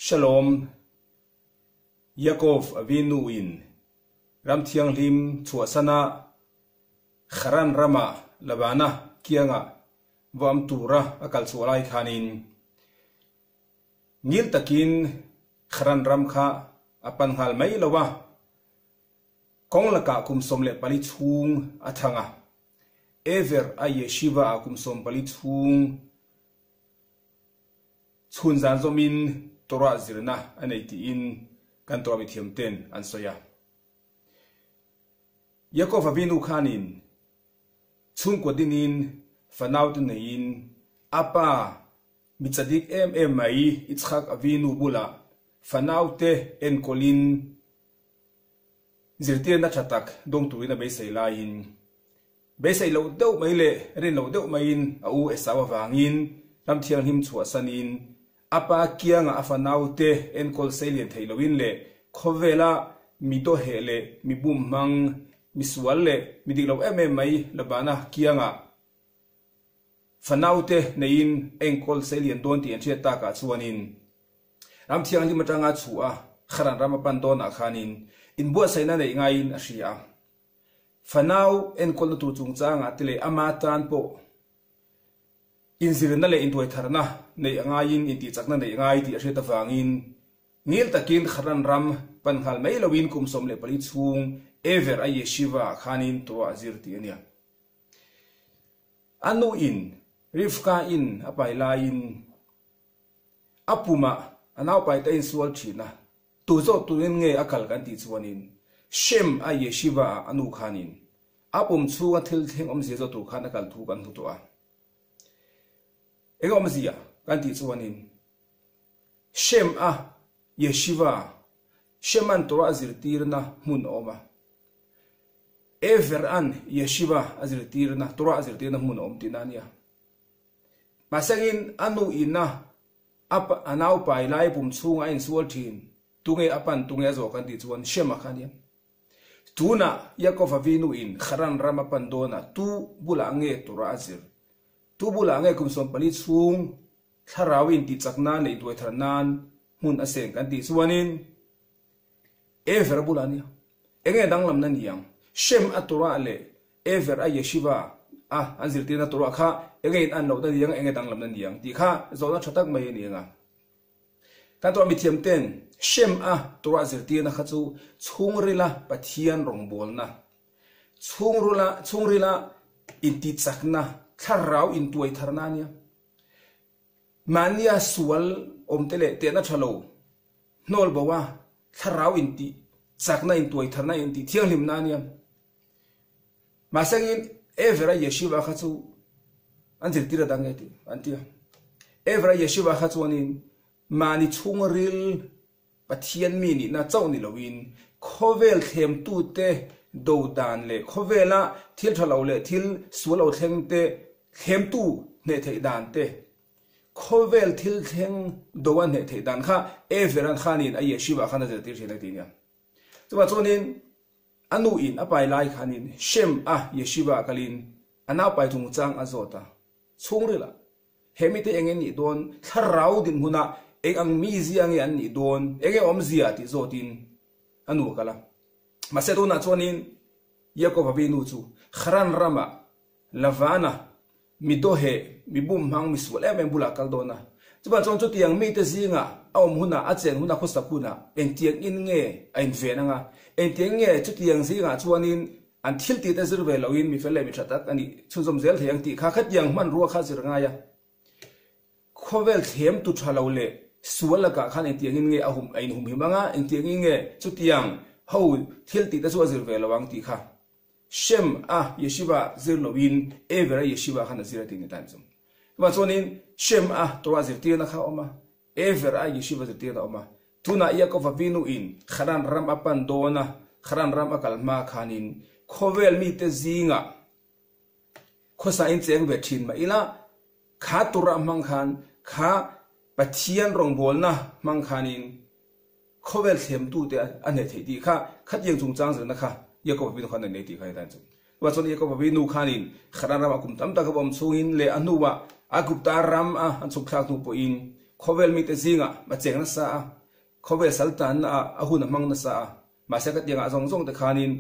Shalom Yaakov Avinu in Ram Thiang Lim Chuasana Kharan Rama Labana Kianga Vam Tura Akal Sualai Khanin Ngil Takin Kharan Ram Kha Apan Hal Mai Lawa Kong Laka Kum Somle Palitung Atanga Ever Aye Shiva Akum Som Palitung Chun Zanzomin Torah Zirna Anati in Kantora Mithiam Ten Ansoya Yaakov Avinu Khanin Chun Kodinin Fanaut Nain Apa Mitzadik Mai Itzhak Avinu Bula Fanaute En Kolin Zirtir Nachatak Dong Turina Besay Lain Besay Lo Deu Maile Ren Lo Deu Main Au Esawa Vangin Ram Thiang Lim Chuasanin Apa Kianga Afanaute En Kol Salient Hailowin Le Kovela Mito Hele Mibum Mang Miswale Midiglo Mai Labana Kianga Fanaute Nain En Kol Salient Donti and Chetaka Suanin Ram Thiang Lim Matanga Chua Kharan Ramapandona Khanin in Buasana Ngain Ashia Fanau En Kol Tutunzanga Tele Amatan Po In Zirinale into Etarna, Nay Angain, in Tizakna, Nay the Asheta Vangin, Nil Takin, Haran Ram, Panhal Mailawin, cum some lepalitzung, ever a yeshiva, Hanin to Azirtiania. Anu in, Rivka in, Apaila in Apuma, and now by the Swalchina, Tuzo to Nge Akalgantitsuanin, Shem a yeshiva, Anu Hanin, Apum Tsu till Ting Zezo to Kanakal Tugan Hutua. Egomzia, Ganti Suanin Shem Yeshiva Sheman Torah Azirtirna Mun Oma Ever an Yeshiva Azirtirna Torah Azirtirna Mun Om Tinania Masagin Anu Ina Up Anau Pai Laipum Sunga in Swaltin Tunge Apan Tungazo Ganti Suan Shemakanian Tuna Yaakov Avinu in Haran Ramapandona Tu Bulange Torah Azir Tubula kum som palitzung Tarawin Titzakna ne Duetranan Mun Aseng and Tizwanin Ever Bulania Enge Danglam Nanyang Shem Aturale Ever a Yeshiva Anzirtina Turaka again and the young Enge Danglam Nanyang Dika Zona Chatak Mayanga Kanto Mithiam Ten Shem Turazirtina Hatsu Tsungrila Patian Rombolna Tsungrila in Titzakna Tarau in Tuay Tarnania Mania Swal Omtele Tena Chalo Nol Bawa Tarau in Ti Sakna in Tuay Tarna in Ti Tianglim Nania Masangin Evera Yeshiva Hatsu until Tira Dangeti Antia Evera Yeshiva Hatsuanin Mani Tungril Patian Mini Natsoni Lowin Kovel Tem Tute Do Danle Kovela Til Chalole Til Swallow Tente Hem tu ne te dante Kovel til teng doan ne te dan kha everan khanin a yeshiva khana de tir chena tinya tuwa chonin anu in apai lai khanin shem yeshiva kalin ana pai tung chang azota chungrila hemite engen ni don tharau din huna ek ang mi ziang yan ni don ege omzia ti zotin anu kala masedona chonin Yaakov Avinu chu Haran Rama Lavana Midohe, Mibum Hang Miswell, Bula Caldona. Tuba John Tutiang made a zinga, Aum Huna, Azen, Huna Costacuna, and Tiang in Nge, and Venanga, and Tiang Tutiang Zinga, Tuanin, and tilted as a revel in Mifelemichatak, and Chusum Zel, Yang Kakat Yang Man Ruakazirangaya. Covel him to Chalole, Sualaka, Han and Tiang Ahum, and Humimanga, and Tiang Tutiang, how tilted as was a revel of Antica. Shem Yeshiva Zirlovin, ever Yeshiva Hanaziratin times. What's on in Shem Torazirtina Haoma, ever Yeshiva Zirtina Oma. Tuna Yaakov Avinu in Haran Ramapandona, Haran Ramakalma Kanin, Kovel Mite Zinga Kosa in Zengbetin Maila, Katura Mankan, Ka Batian Rongbolna Mankanin, Kovel Tem to the Aneti, Kat Yang Zanzanaka. Yaakov Avinu Khan Neti Kaitanzu. What's on Yaakov Avinu Khanin, Haramakum Tamtakabom Suin, Le Anuba, Agupta Ram and Sukatu Poin, khovel mi te zinga ma cheng na sa khovel sultan na ahun mang na sa ma se ka tianga zong zong te khanin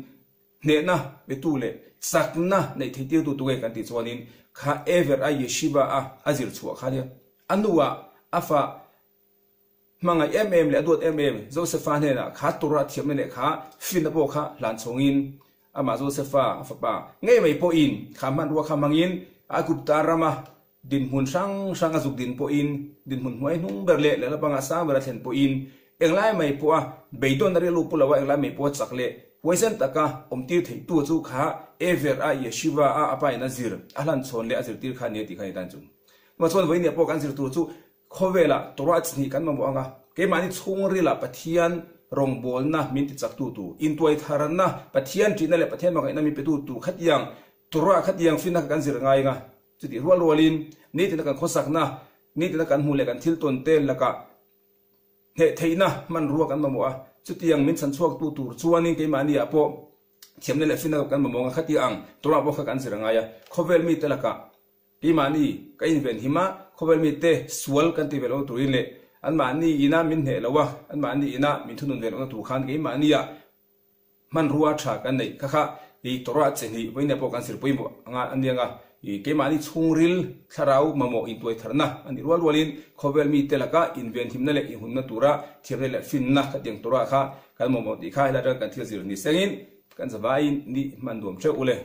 ne na be tu le sak na nei thi tiu tu ge kan ti chuanin kha ever a yeshiva a azir chua khalia anuwa afa manga le adot josepha ne na kha tura thiam ne kha fin na bo kha lan chongin ama josepha afa pa ngei mai po in kha man ruwa kha mangin a gup tarama din hun sang azuk din po in din hun huai nung berle le la banga sa bera thlen po in englai mai po a beidon ri lu pulawa englai mai po chakle waisen taka omti thei tu chu kha ever a yeshiva a apa ina zir alan chon le azir tir kha ne ti khai tan chu ma chon voi ne po kan zir tu chu khovela torat ni kan ma mo anga ke mani chung ri la pathian rong bol na min ti chak tu in tuai tharan na pathian ti na le pathian ma na mi pe tu khat yang tura khat yang fina kan zir ngai nga chu ti rualin ni ti na kan khosak na ni ti na kan hu le kan thil ton tel la ka he theina man ruwa kan ma mo a chu ti yang min chan chuak tu tur chuanin ke mani a po thiamne le fina kan ma mo nga khati ang tura bo kha kan zir ngai ya khovel mi te la ka ke mani ka inven hima khovel mi te sual kan ti velo turin le an mani ina min he lawa an mani ina min thunun vel tu khan ke mani ya man ruwa tha kan nei kha kha i tora cheni voine po kan sir poimo anga anianga i ke mani chungril tharau mamo in toy tharna ani rualin khovel mi telaka inven himna le i hunna tura thirle le finna ka tiang tora kha kan momo di kha ila kan thil zir ni sengin kan zawain ni mandum che ule